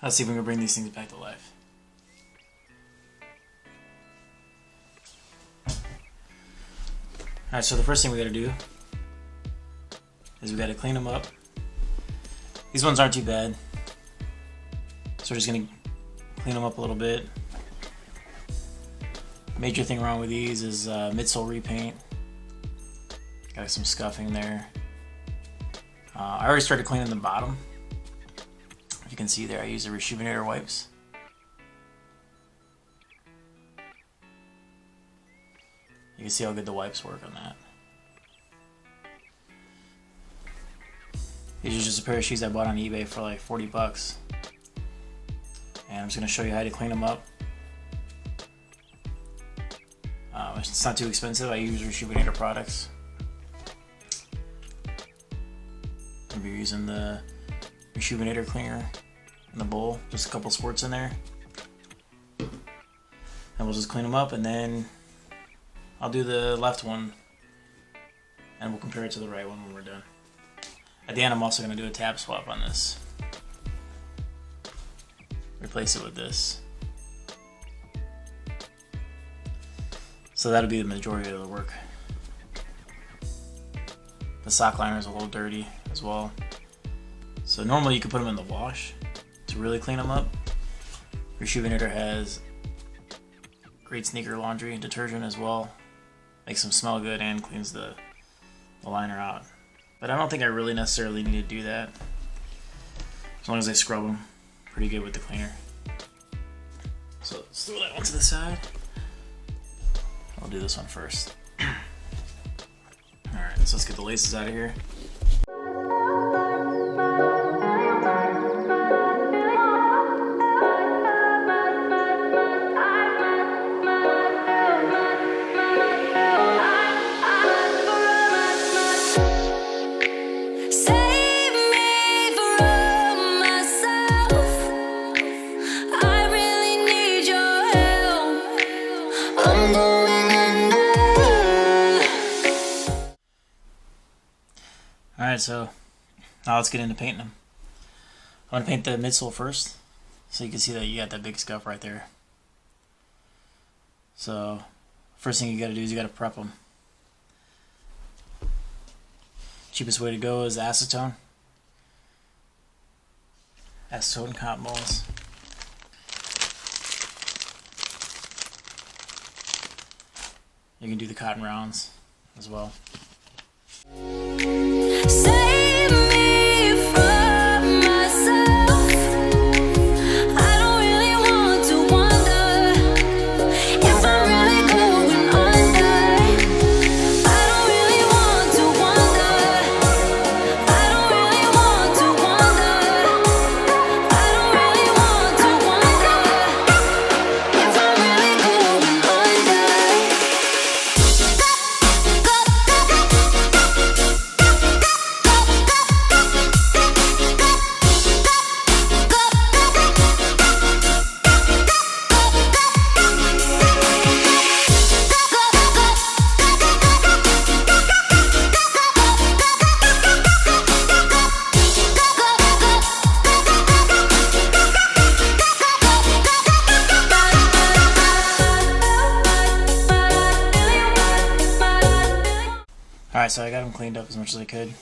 Let's see if we can bring these things back to life. Alright, so the first thing we gotta do is we gotta clean them up. These ones aren't too bad. So we're just gonna clean them up a little bit. Major thing wrong with these is midsole repaint. Got some scuffing there. I already started cleaning the bottom. If you can see there, I use the Rejuvenator wipes. You can see how good the wipes work on that. These are just a pair of shoes I bought on eBay for like 40 bucks. And I'm just going to show you how to clean them up. It's not too expensive. I use Rejuvenator products. I'll be using the Rejuvenator cleaner in the bowl. Just a couple squirts in there. And we'll just clean them up, and then I'll do the left one and we'll compare it to the right one when we're done. At the end, I'm also going to do a tab swap on this. Replace it with this. So that'll be the majority of the work. The sock liner is a little dirty as well. So normally you could put them in the wash to really clean them up. Rejuvenator has great sneaker laundry detergent as well. Makes them smell good and cleans the liner out. But I don't think I really necessarily need to do that. As long as I scrub them pretty good with the cleaner. So let's throw that one to the side. I'll do this one first. Alright, so let's get the laces out of here. Alright, so now let's get into painting them. I'm going to paint the midsole first, so you can see that you got that big scuff right there. So, first thing you got to do is you got to prep them. Cheapest way to go is acetone. Acetone cotton balls. You can do the cotton rounds as well. Save me from myself. I don't really want to wonder if I'm really going under. I don't really want to wonder. I don't really want to wonder. I don't really want to wonder if I'm really going under. Alright, so I got them cleaned up as much as I could.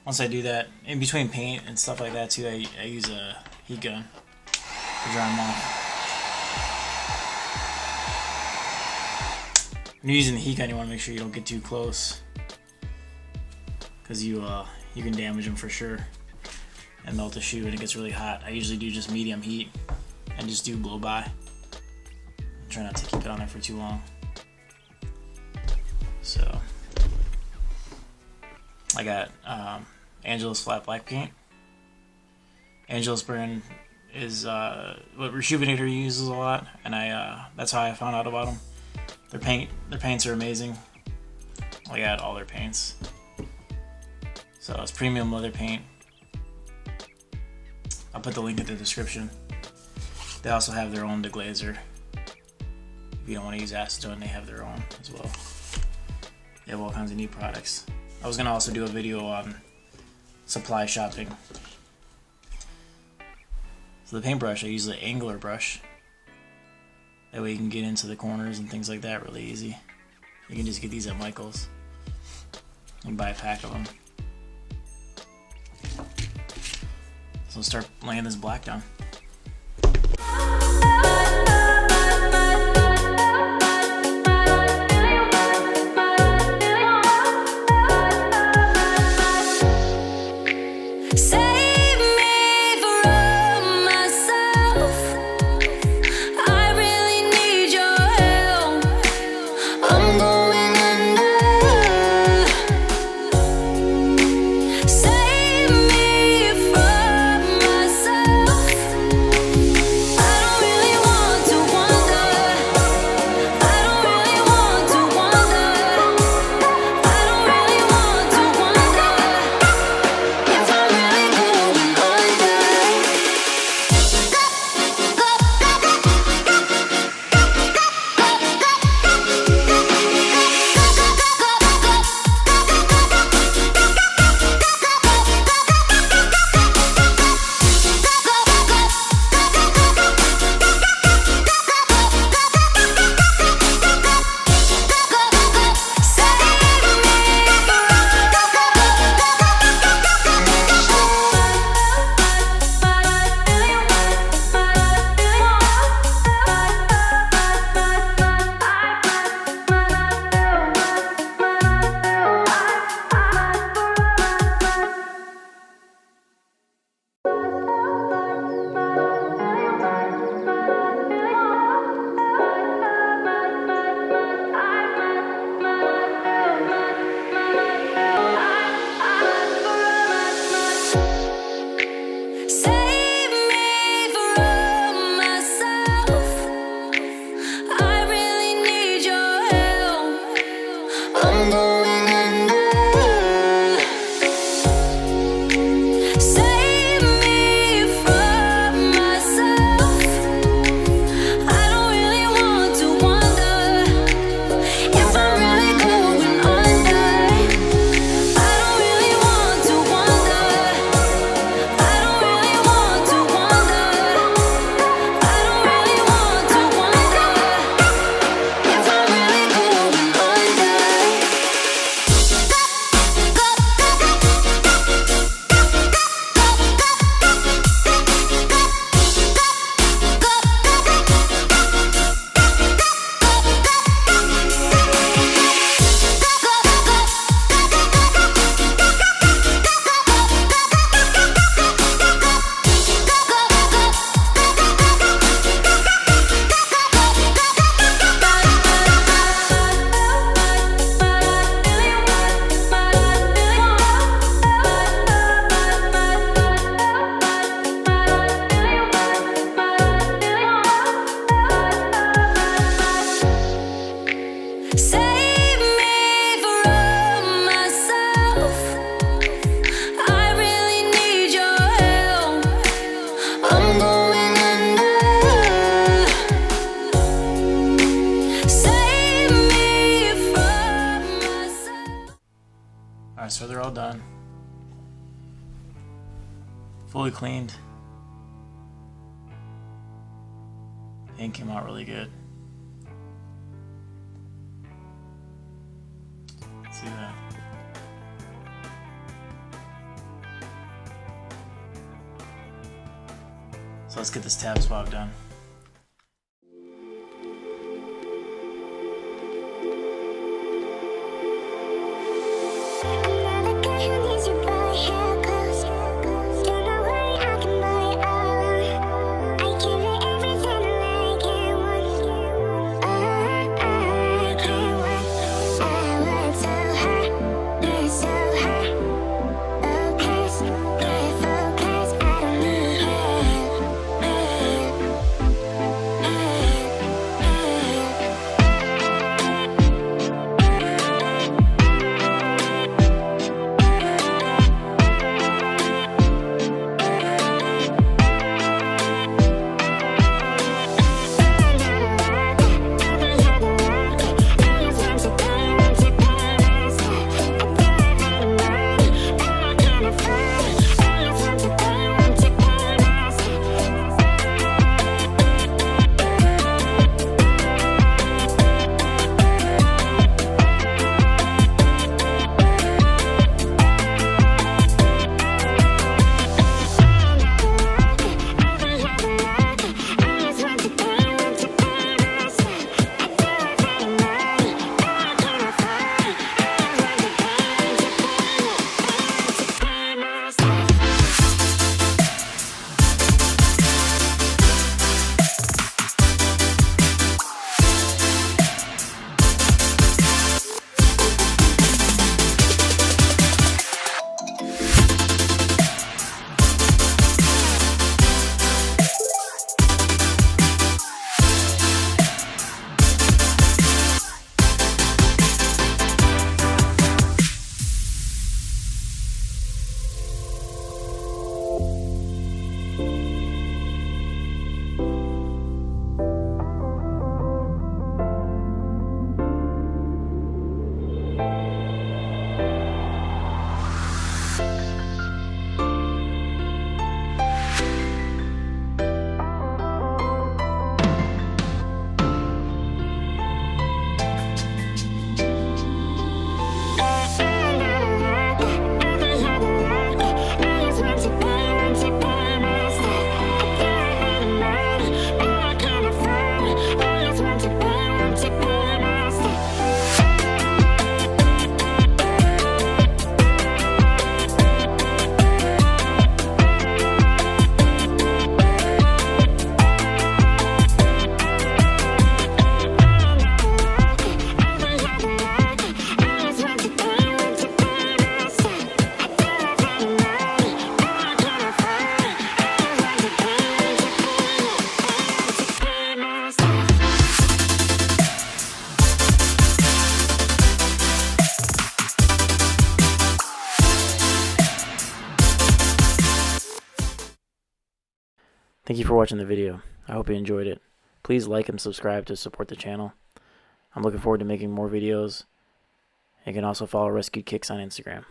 Once I do that, in between paint and stuff like that too, I use a heat gun to dry them off. When you're using the heat gun, you want to make sure you don't get too close, because you can damage them for sure and melt the shoe when it gets really hot. I usually do just medium heat and just do blow by. Try not to keep it on there for too long. So I got Angelus flat black paint. Angelus brand is what Rejuvenator uses a lot, and that's how I found out about them. Their paints are amazing. I got all their paints. So it's premium leather paint. I'll put the link in the description. They also have their own deglazer. If you don't want to use acetone, they have their own as well. They have all kinds of neat products. I was going to also do a video on supply shopping. So the paintbrush, I use the angler brush. That way you can get into the corners and things like that really easy. You can just get these at Michael's and buy a pack of them. So start laying this black down. Alright, so they're all done. Fully cleaned. Paint came out really good. Let's see that. So let's get this tab swap done. Thank you for watching the video. I hope you enjoyed it. Please like and subscribe to support the channel. I'm looking forward to making more videos. You can also follow Rescued Kicks on Instagram.